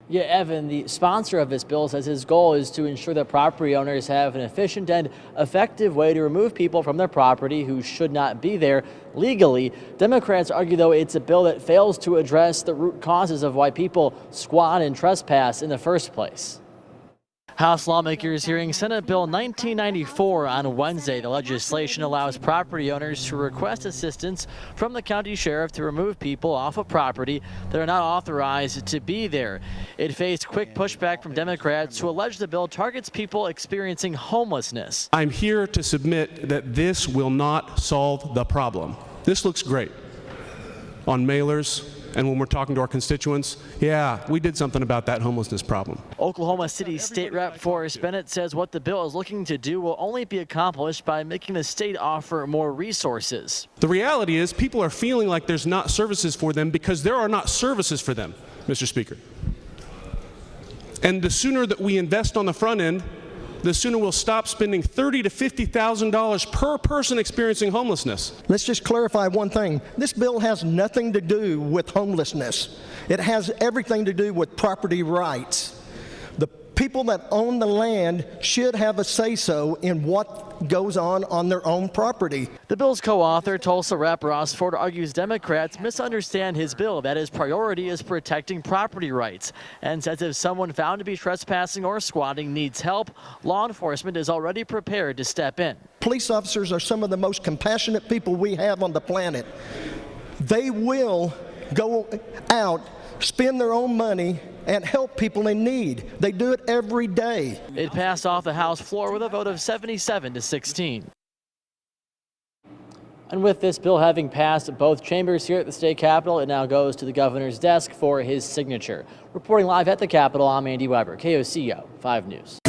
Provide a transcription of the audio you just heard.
Yeah, Evan, the sponsor of this bill, says his goal is to ensure that property owners have an efficient and effective way to remove people from their property who should not be there legally. Democrats argue, though, it's a bill that fails to address the root causes of why people squat and trespass in the first place. House lawmakers hearing Senate Bill 1994 on Wednesday. The legislation allows property owners to request assistance from the county sheriff to remove people off of property that are not authorized to be there. It faced quick pushback from Democrats who allege the bill targets people experiencing homelessness. I'm here to submit that this will not solve the problem. This looks great on mailers. And when we're talking to our constituents, yeah, we did something about that homelessness problem. Oklahoma City State Rep Forrest Bennett says what the bill is looking to do will only be accomplished by making the state offer more resources. The reality is people are feeling like there's not services for them because there are not services for them, Mr. Speaker. And the sooner that we invest on the front end, the sooner we'll stop spending $30,000 to $50,000 per person experiencing homelessness. Let's just clarify one thing. This bill has nothing to do with homelessness. It has everything to do with property rights. The people that own the land should have a say-so in what goes on their own property. The bill's co-author, Tulsa Rep. Ross Ford, argues Democrats misunderstand his bill, that his priority is protecting property rights, and says if someone found to be trespassing or squatting needs help, law enforcement is already prepared to step in. Police officers are some of the most compassionate people we have on the planet. They will go out, spend their own money, and help people in need. They do it every day. It passed off the House floor with a vote of 77 to 16. And with this bill having passed both chambers here at the state capitol, it now goes to the governor's desk for his signature. Reporting live at the Capitol, I'm Andy Weber, KOCO 5 News.